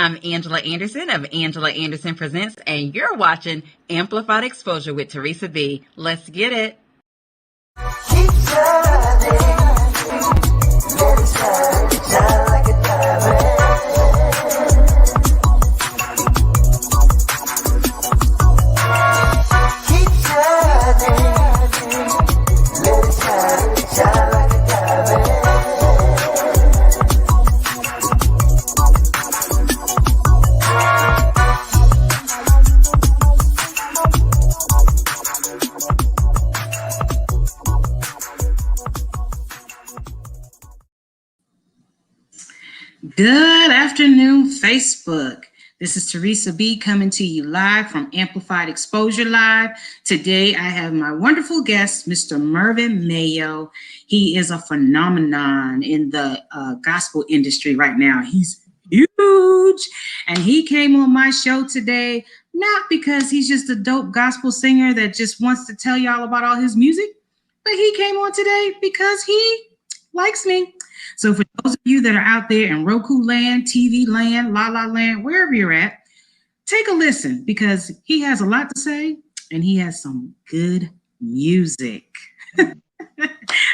I'm Angela Anderson of Angela Anderson Presents, and you're watching Amplified Exposure with Teresa B. Let's get it. Keep shining, let it shine like a diamond. Keep shining, let it shine like a diamond. Good afternoon, Facebook. This is Teresa B coming to you live from Amplified Exposure Live. Today, I have my wonderful guest, Mr. Mervin Mayo. He is a phenomenon in the gospel industry right now. He's huge. And he came on my show today, not because he's just a dope gospel singer that just wants to tell y'all about all his music, but he came on today because he likes me. So for those of you that are out there in Roku land, TV land, La La land, wherever you're at, take a listen because he has a lot to say and he has some good music.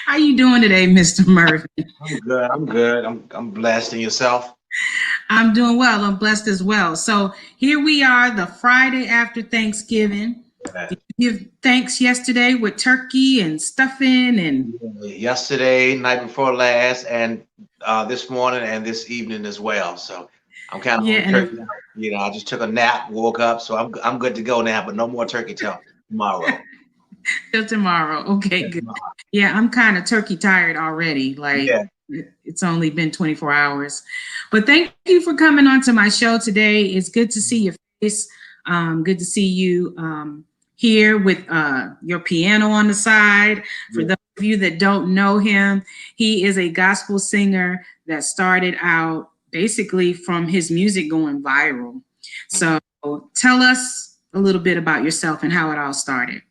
How you doing today, Mr. Mervin? I'm good. I'm good. I'm blessed. And yourself? I'm doing well. I'm blessed as well. So here we are, the Friday after Thanksgiving. Did you give thanks yesterday with turkey and stuffing and yesterday, night before last, and this morning and this evening as well. So I'm kind of turkey. You know, I just took a nap, woke up, so I'm good to go now. But no more turkey till tomorrow. Till tomorrow. Okay, good. Yeah, I'm kind of turkey tired already. Like it's only been 24 hours. But thank you for coming on to my show today. It's good to see your face. Good to see you here with your piano on the side. For those of you that don't know him, he is a gospel singer that started out basically from his music going viral. So tell us a little bit about yourself and how it all started.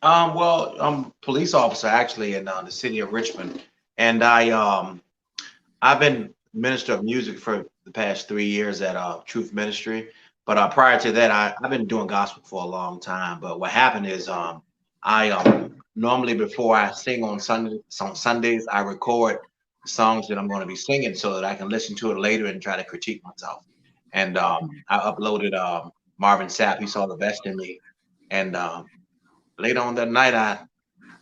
Well, I'm a police officer actually in the city of Richmond, and I've been minister of music for the past 3 years at Truth Ministry. But prior to that, I've been doing gospel for a long time. But what happened is I normally before I sing on Sundays, I record songs that I'm going to be singing so that I can listen to it later and try to critique myself. And I uploaded Marvin Sapp, He Saw the Best in Me. And later on that night,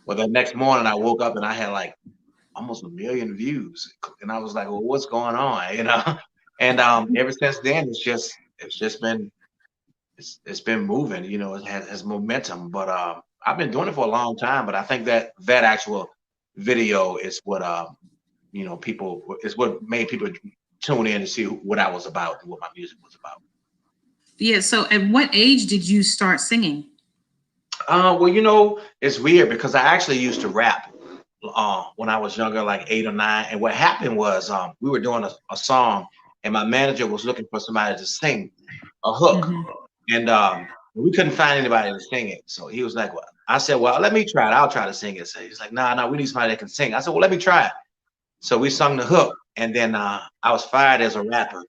the next morning, I woke up and I had like almost 1 million views. And I was like, well, what's going on? You know? And ever since then, it's been moving, you know, it has momentum, but I've been doing it for a long time. But I think that actual video is what you know, what made people tune in to see what I was about and what my music was about. Yeah. So at what age did you start singing? Well, you know, it's weird because I actually used to rap when I was younger, like 8 or 9. And what happened was we were doing a song and my manager was looking for somebody to sing a hook. And we couldn't find anybody to sing it. So he was like, well, I said, well, let me try it. I'll try to sing it. So he's like, no, we need somebody that can sing. I said, well, let me try it. So we sung the hook. And then I was fired as a rapper.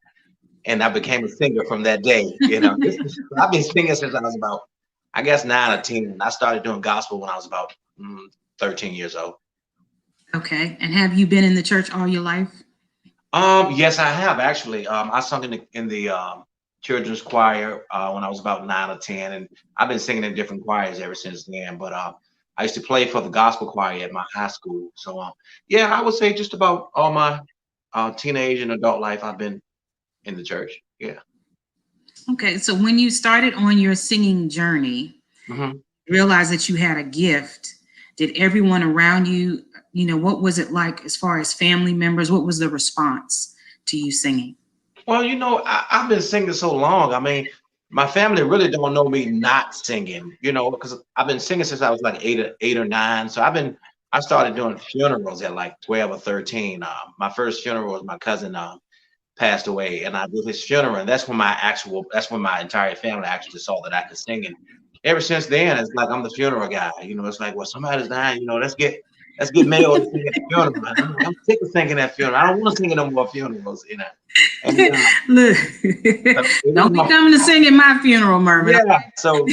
And I became a singer from that day. You know, I've been singing since I was about, I guess, 9 or 10. I started doing gospel when I was about 13 years old. Okay. And have you been in the church all your life? Yes, I have actually. I sung in the children's choir when I was about 9 or 10, and I've been singing in different choirs ever since then. But I used to play for the gospel choir at my high school. So yeah, I would say just about all my teenage and adult life, I've been in the church. Yeah. Okay, so when you started on your singing journey, realized that you had a gift. Did everyone around you, you know, what was it like as far as family members? What was the response to you singing? Well, you know, I've been singing so long. I mean, my family really don't know me not singing, you know, because I've been singing since I was like 8 or 9. So I started doing funerals at like 12 or 13. My first funeral was my cousin passed away, and I did his funeral, and that's when my entire family actually saw that I could sing. And ever since then, it's like I'm the funeral guy. You know, it's like, well, somebody's dying. You know, let's get Let's get Mayo to sing at the funeral. Man. I'm sick of singing at funeral. I don't want to sing at no more funerals, you know. And, Look, don't be coming to sing at my funeral, Mervin. Yeah, so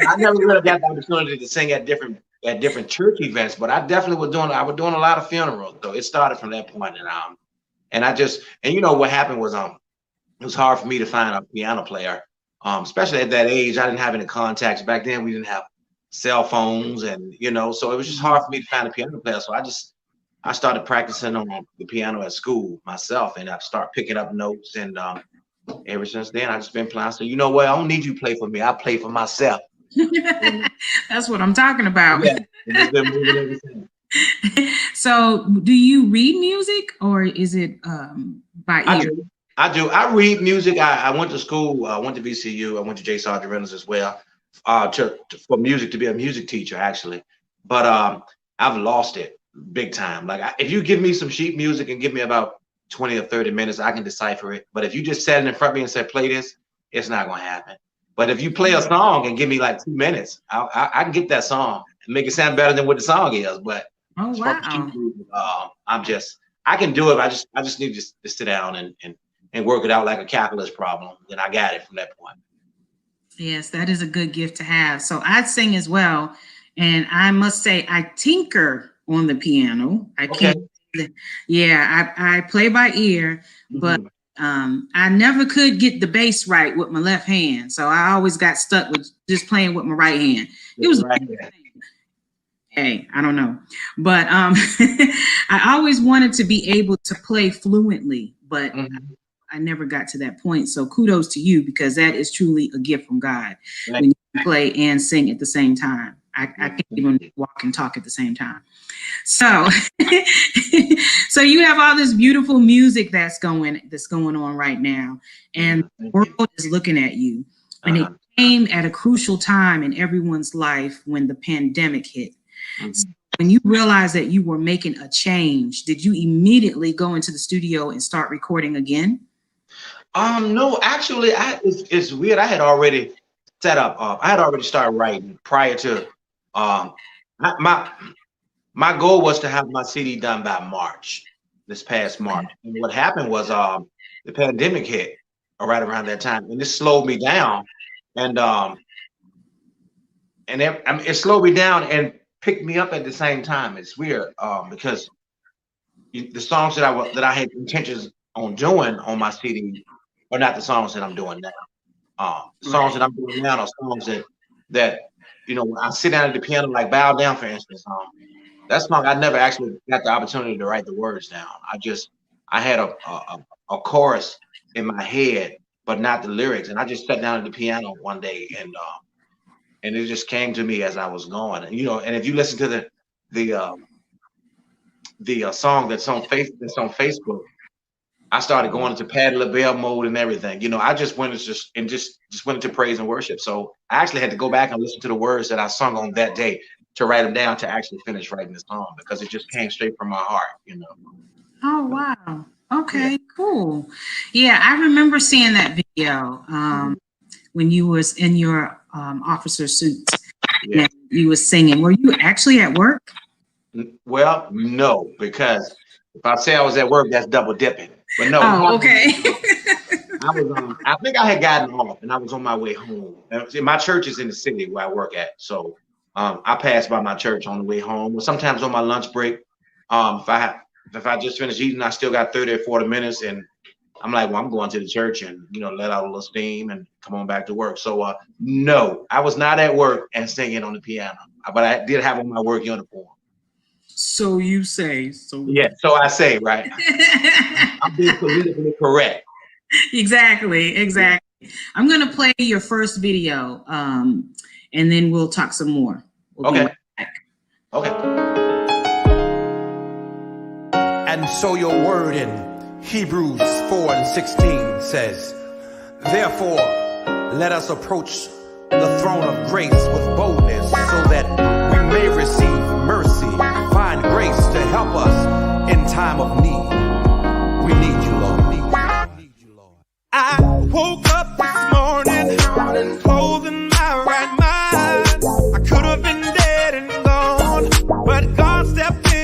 I never really got the opportunity to sing at different church events, but I definitely I was doing a lot of funerals. So it started from that point, and you know what happened was it was hard for me to find a piano player, especially at that age. I didn't have any contacts back then. We didn't have cell phones, and you know, so it was just hard for me to find a piano player. So I started practicing on the piano at school myself, and I started picking up notes, and ever since then I just been playing. So you know what? I don't need you to play for me. I play for myself. That's what I'm talking about. Yeah. So do you read music, or is it by ear? I do. I read music. I went to school. I went to VCU. I went to J. Sargent Reynolds as well for music, to be a music teacher, actually. But I've lost it big time. Like if you give me some sheet music and give me about 20 or 30 minutes, I can decipher it. But if you just sat it in front of me and said, play this, it's not going to happen. But if you play a song and give me like 2 minutes, I can get that song and make it sound better than what the song is. But oh, wow. I can do it. I just need to sit down and work it out like a calculus problem. Then I got it from that point. Yes, that is a good gift to have. So I sing as well. And I must say, I tinker on the piano. I can't. Yeah, I play by ear, but I never could get the bass right with my left hand. So I always got stuck with just playing with my right hand. It was right. Hey, I don't know. But I always wanted to be able to play fluently, but I never got to that point. So kudos to you, because that is truly a gift from God when you play and sing at the same time. I can't even walk and talk at the same time. So, so you have all this beautiful music that's going on right now, and the world is looking at you. And it came at a crucial time in everyone's life when the pandemic hit. So when you realized that you were making a change, did you immediately go into the studio and start recording again? No, actually, it's weird. I had already set up. I had already started writing prior to. My goal was to have my CD done by March, this past March. And what happened was the pandemic hit right around that time, and this slowed me down. And it slowed me down and picked me up at the same time. It's weird because the songs that I had intentions on doing on my CD are not the songs that I'm doing now. The songs that I'm doing now are songs that you know, when I sit down at the piano, like Bow Down, for instance, that song, I never actually got the opportunity to write the words down. I had a chorus in my head, but not the lyrics. And I just sat down at the piano one day and it just came to me as I was going. And, you know, and if you listen to the song that's on Facebook, I started going into Patti LaBelle mode and everything. You know, I just went into praise and worship. So I actually had to go back and listen to the words that I sung on that day to write them down to actually finish writing the song, because it just came straight from my heart, you know. Oh, wow. Okay, cool. Yeah, I remember seeing that video when you was in your officer suit. Yeah. You were singing. Were you actually at work? Well, no, because if I say I was at work, that's double dipping. But no. Oh, okay. I think I had gotten off and I was on my way home. My church is in the city where I work at. So I pass by my church on the way home, or sometimes on my lunch break. If I just finished eating, I still got 30 or 40 minutes, and I'm like, well, I'm going to the church and, you know, let out a little steam and come on back to work. So no, I was not at work and singing on the piano, but I did have on my work uniform. So you say. So yeah, so I say, right? I'm being politically correct. Exactly. I'm going to play your first video, and then we'll talk some more. Okay. Okay. And so your word in Hebrews 4:16 says, therefore, let us approach the throne of grace with boldness, so that we may receive mercy, find grace to help us in time of need. We need you, Lord. I woke up this morning, clothed in my right mind. I could have been dead and gone, but God stepped in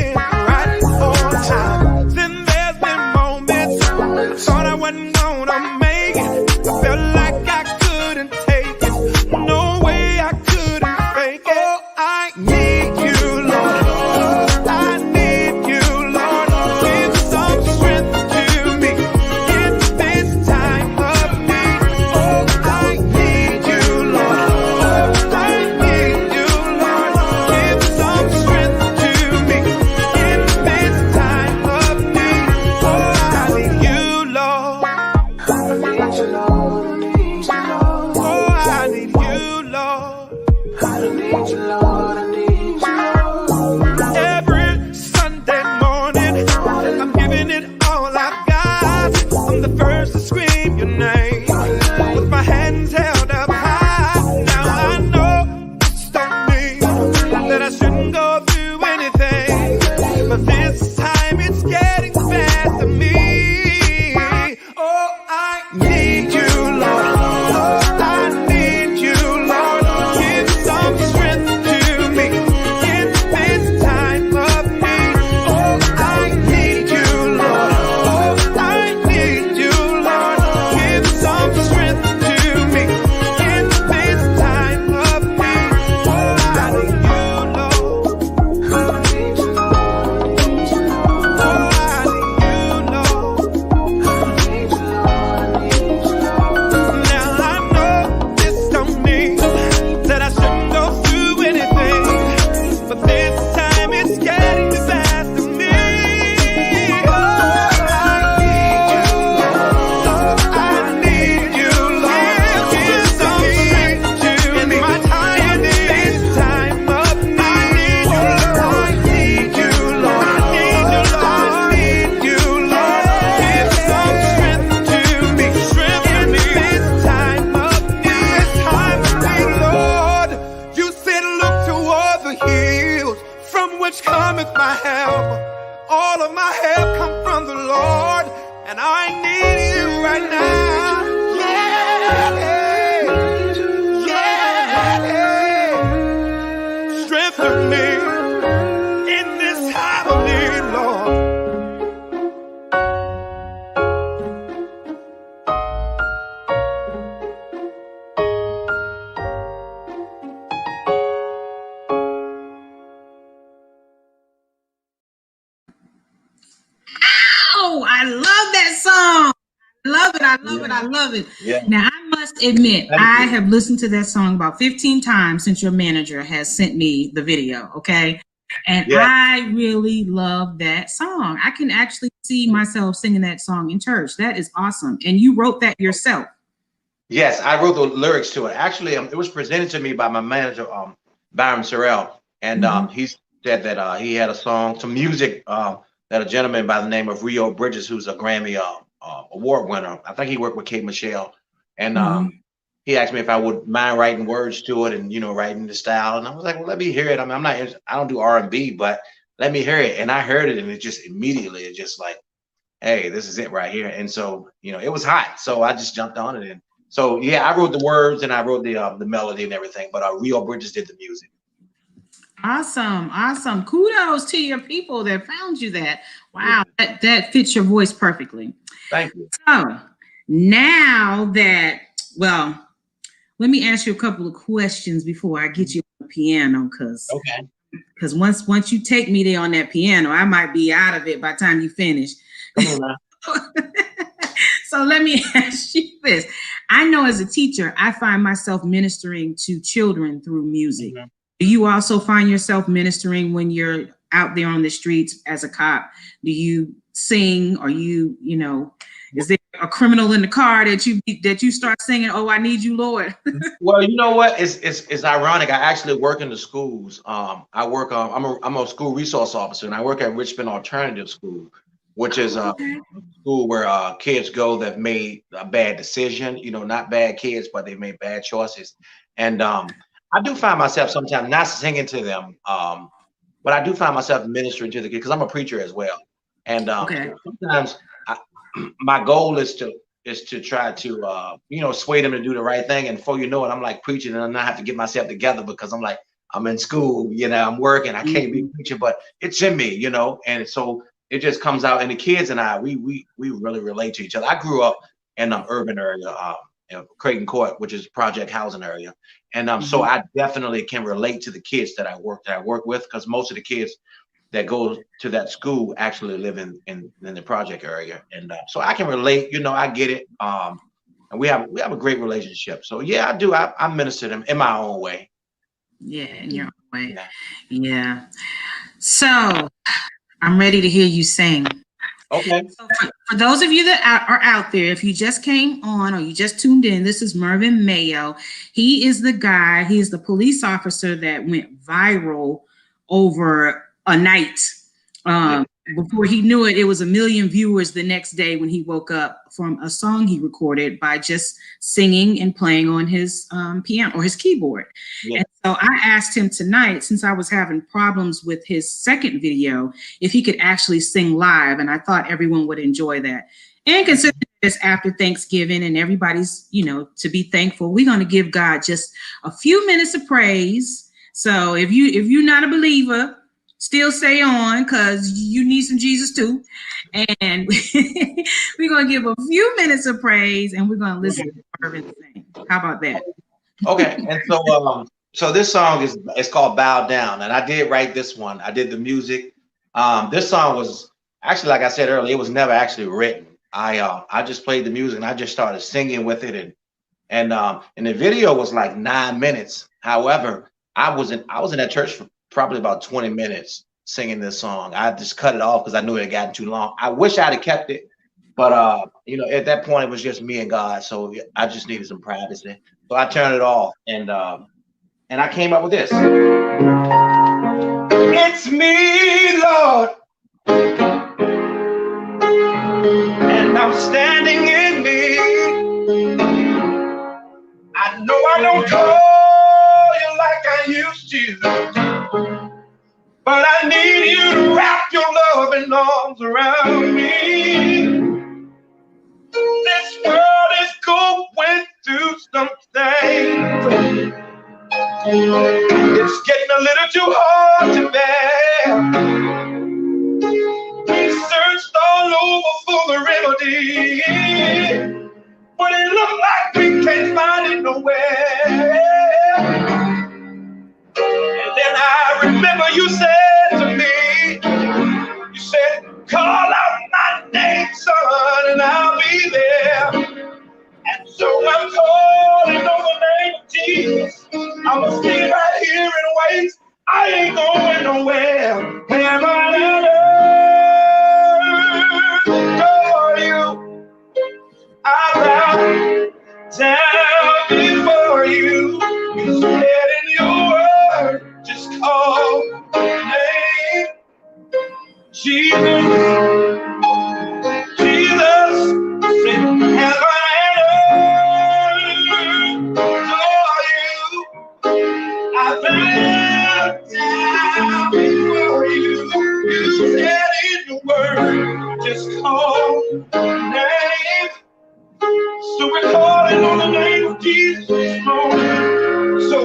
and I need you right now. Yeah, yeah. Strengthen me in this time of need, Lord. Oh, I love that song. Love it. I love it. I love it. Yeah. Now, I must admit, Thank I you. have listened to that song about 15 times since your manager has sent me the video. Okay. And Yeah. I really love that song. I can actually see myself singing that song in church. That is awesome. And you wrote that yourself. Yes, I wrote the lyrics to it. Actually, it was presented to me by my manager, Byron Sorrell, and he said that he had a song, some music that a gentleman by the name of Rio Bridges, who's a Grammy award winner. I think he worked with Kate Michelle, and he asked me if I would mind writing words to it and writing the style. And I was like, well, let me hear it. I mean, I don't do R&B, but let me hear it. And I heard it, and it just immediately, it just like, hey, this is it right here. And so it was hot, so I just jumped on it. And so, yeah, I wrote the words and I wrote the melody and everything, but Rio Bridges did the music. Awesome. Awesome. Kudos to your people that found you that. Wow. Yeah. That fits your voice perfectly. Thank you. So now that, well, let me ask you a couple of questions before I get you on the piano, because once you take me there on that piano, I might be out of it by the time you finish. Come on now. So let me ask you this. I know as a teacher, I find myself ministering to children through music. Mm-hmm. Do you also find yourself ministering when you're out there on the streets as a cop? Do you sing? Or is there a criminal in the car that you start singing, "Oh, I need you, Lord"? Well, you know what? It's ironic. I actually work in the schools. I work I'm a school resource officer, and I work at Richmond Alternative School, which is a school where kids go that made a bad decision. Not bad kids, but they made bad choices. And I do find myself sometimes not singing to them, but I do find myself ministering to the kids because I'm a preacher as well. And sometimes my goal is to try to sway them to do the right thing. And before you know it, I'm like preaching, and I have to get myself together because I'm like, I'm in school, I'm working, I can't be preaching, but it's in me, and so it just comes out. And the kids and I, we really relate to each other. I grew up in an urban area, Creighton Court, which is project housing area. And so I definitely can relate to the kids that I work with, because most of the kids that go to that school actually live in the project area. And so I can relate, I get it. And we have a great relationship. So yeah, I do. I minister them in my own way. Yeah, in your own way. Yeah. So I'm ready to hear you sing. Okay. So for those of you that are out there, if you just came on or you just tuned in, this is Mervin Mayo. He is the police officer that went viral over a night. Before he knew it, it was 1 million viewers the next day when he woke up from a song he recorded by just singing and playing on his piano or his keyboard. Yeah. And so I asked him tonight, since I was having problems with his second video, if he could actually sing live. And I thought everyone would enjoy that. And considering it's after Thanksgiving and everybody's, to be thankful, we're going to give God just a few minutes of praise. So if you're not a believer, still stay on, because you need some Jesus too. And we're going to give a few minutes of praise, and we're going to listen to Mervin sing. How about that? Okay. And so this song is called Bow Down. And I did write this one. I did the music. This song was actually, like I said earlier, it was never actually written. I just played the music and I just started singing with it. And the video was like 9 minutes. However, I was in that church for probably about 20 minutes singing this song. I just cut it off because I knew it had gotten too long. I wish I'd have kept it, but at that point it was just me and God, so I just needed some privacy. So I turned it off, and I came up with this. It's me, Lord, and I'm standing in need. I know I don't call you like I used to, but I need you to wrap your loving arms around me. me. But it look like we can't find it nowhere. And then I remember you said to me, you said, call out my name, son, and I'll be there. And so I'm calling on the name of Jesus. I'm gonna stay right here and wait. I ain't going nowhere. Heaven and earth for you. I bow down before you. You said in your word, just call the name Jesus. Jesus, sing heaven and earth for you. I bow down before you. You said in your word, just call the name. So we're calling on the name of Jesus this morning. So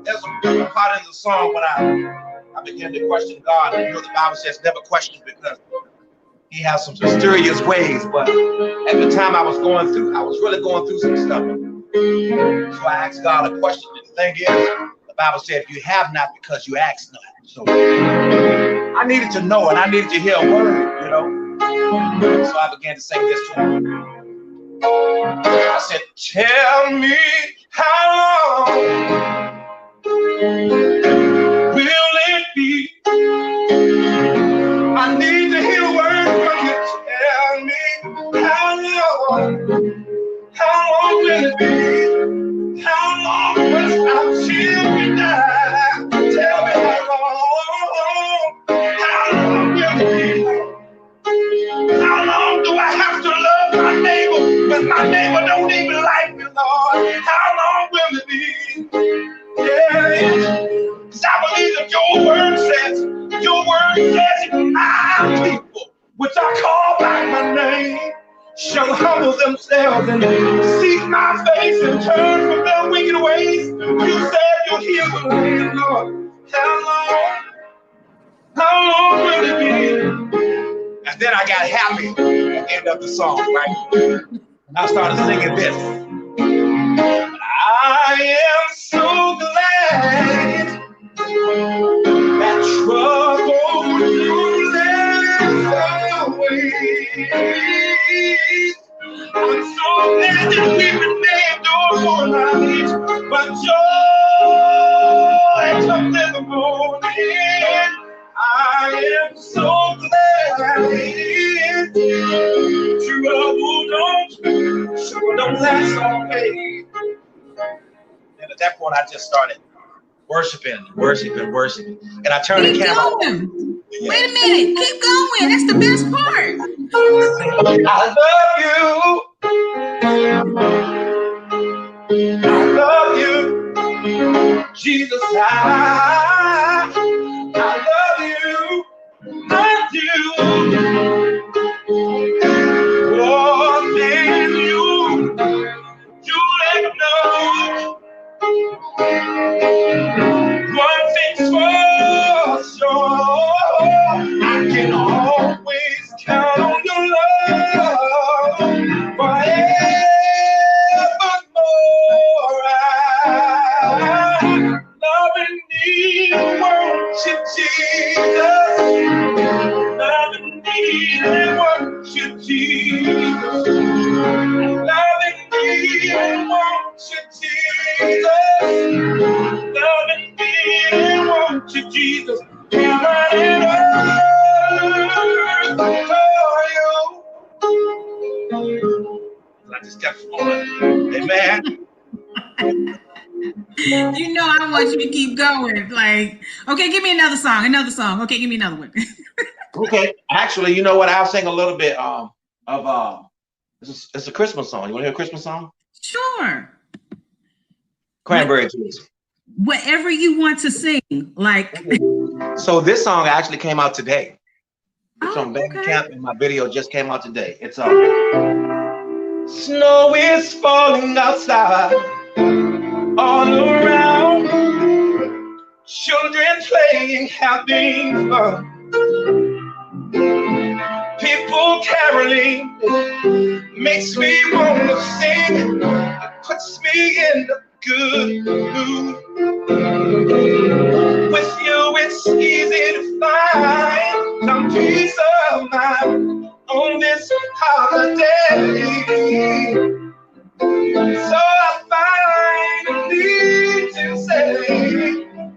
there's a part in the song when I began to question God. And you know the Bible says never question because he has some mysterious ways. But at the time I was really going through some stuff. So I asked God a question. And the thing is, the Bible said, you have not because you ask not. So I needed to know and I needed to hear a word, you know. So I began to sing this to him. I said, tell me how long will it be? I need to hear a word from you. Tell me how long will it be? How long until we die? Tell me how long will it be? How long do I have to love my neighbor when my neighbor don't even like me, Lord? How long will it be? Yeah, because I believe that your word says, my people, which I call by my name, shall humble themselves and seek my face and turn from their wicked ways. You said you'll heal the land, Lord. How long will it be? And then I got happy at the end of the song, right? And I started singing this. I am so glad that trouble you left away. I'm so glad that we remained all night, but joy comes in the morning. I am so glad trouble don't last always. And at that point, I just started worshiping. And I turned the camera on. Yeah. Wait a minute, keep going. That's the best part. I love you, Jesus. I love you. I do. More than you let know. One thing's for sure, I can always count on your love forevermore. I love and need and worship Jesus. Love and need and worship Jesus. Love and need and worship Jesus. Love and need and worship Jesus. Heaven and earth for you. I just kept flowing. Amen. You know I want you to keep going. Like, okay, give me another song. Okay, give me another one. Okay. Actually, you know what? I'll sing a little bit of it's a Christmas song. You want to hear a Christmas song? Sure. Cranberry Juice. Whatever you want to sing. Like. So this song actually came out today. It's on okay. Bandcamp, and my video just came out today. It's snow is falling outside, all around. Children playing, having fun. People caroling makes me want to sing, puts me in a good mood. With you, it's easy to find some peace of mind on this holiday. So I finally to say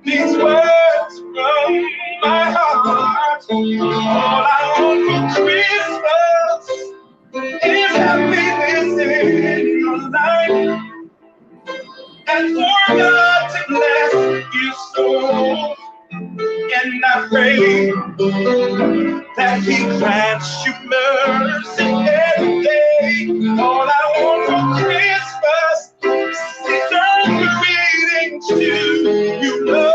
these words from my heart. All I want for Christmas is happiness in your life, and for God to bless you so. And I pray that He grants you mercy every day. All I want for Christmas is greetings to you, Lord.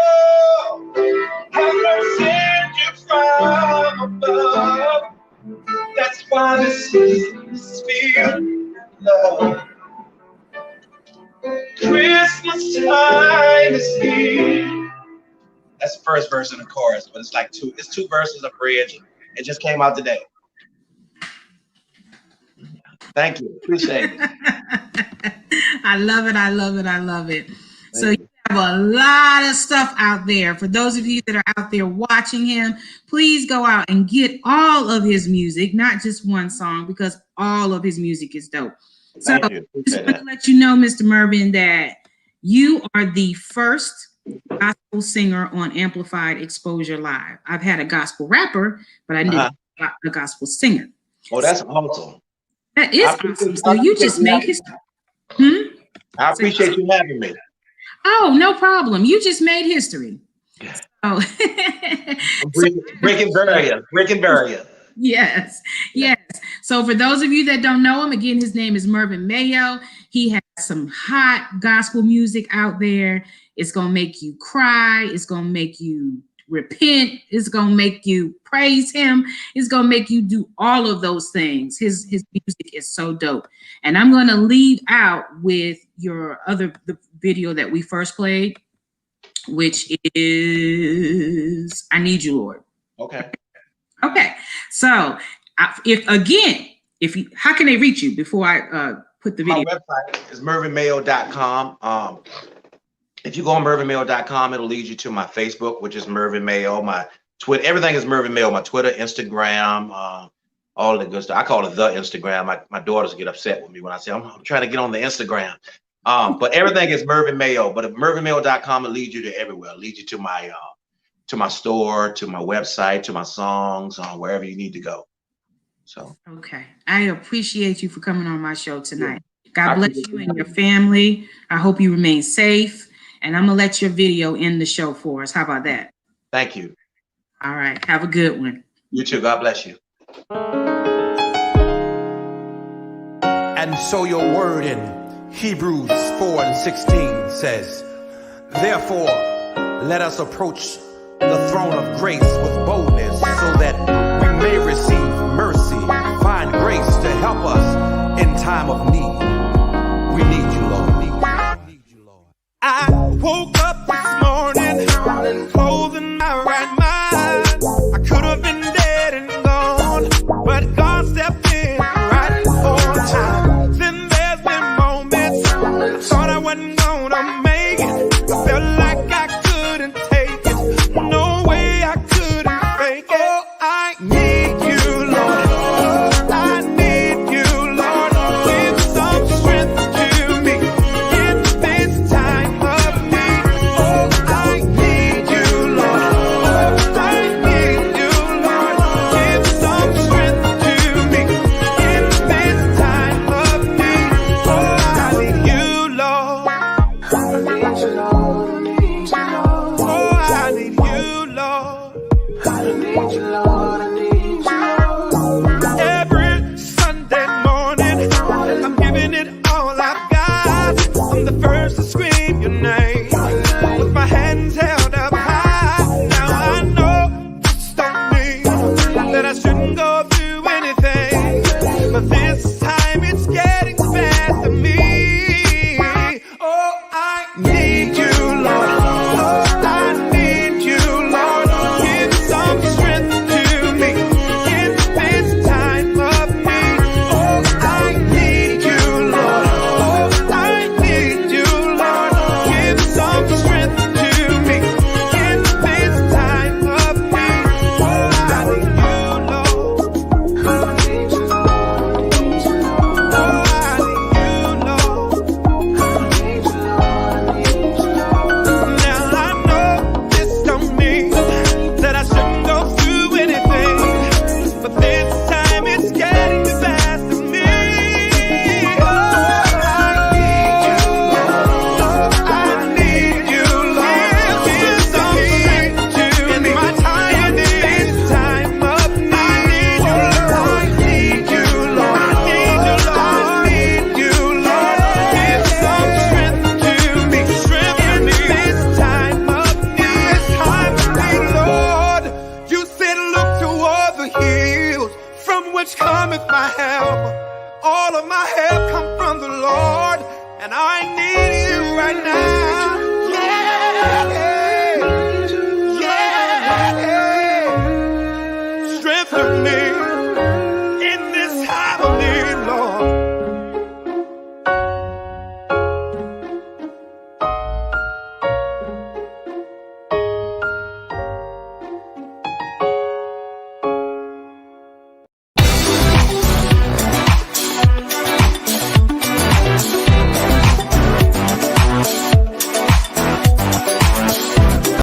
Have mercy you from above. That's why this is filled with love. Christmas time is here. That's the first verse and the chorus, but it's like two verses, a bridge. It just came out today. Thank you. Appreciate it. I love it. I love it. I love it. So you have a lot of stuff out there. For those of you that are out there watching him, please go out and get all of his music, not just one song, because all of his music is dope. So Thank you. just want to let you know, Mr. Mervin, that you are the first gospel singer on Amplified Exposure Live. I've had a gospel rapper, but I didn't a gospel singer. Oh, that's awesome. That is awesome. So you just made history. I appreciate you having me. Oh, no problem. You just made history. Oh, Breaking barrier. Yes, yes. So for those of you that don't know him, again, his name is Mervin Mayo. He has some hot gospel music out there. It's going to make you cry. It's going to make you repent. It's going to make you praise him. It's going to make you do all of those things. His music is so dope. And I'm going to leave out with the video that we first played, which is I Need You, Lord. Okay. Okay. So how can they reach you before I put the video? My website is mervinmayo.com. If you go on mervinmayo.com, it'll lead you to my Facebook, which is Mervin Mayo. My Twitter, everything is Mervin Mayo. My Twitter, Instagram, all the good stuff. I call it the Instagram. My daughters get upset with me when I say I'm trying to get on the Instagram. But everything is Mervin Mayo. But if mervinmayo.com, it leads you to everywhere. It leads you to my store, to my website, to my songs, wherever you need to go. So okay, I appreciate you for coming on my show tonight. God bless you and your family. I hope you remain safe. And I'm gonna let your video end the show for us. How about that? Thank you. All right. Have a good one. You too. God bless you. And so your word in Hebrews 4:16 says, therefore, let us approach the throne of grace with boldness so that we may receive mercy, find grace to help us in time of need. We need you, Lord. I woke up this morning, clothed in my right mind. I could have been dead and gone, but God stepped in right on time. Then there's been moments I thought I wasn't gonna make it. I felt like I couldn't take it. No way I couldn't fake it. Oh, I need you, Lord. I need you, Lord. Give some strength to me in this time of need. Oh, I need you, Lord. I need you, Lord. Give some strength to me in this time of need. Oh, I need you, Lord. I need you, Lord. I need you, Lord. Oh, I need you, Lord. I need you, Lord. I need you, Lord. Every Sunday morning, I'm giving it all I've got. I'm the first to scream your name with my hands held up high. Now I know this don't mean that I shouldn't go through anything, but this time it's getting the best of me. Oh, I need you, Lord. Oh, I need you, Lord. Give some strength to me in this time of need. Oh, I need All of my help come from the Lord, and I need you right now.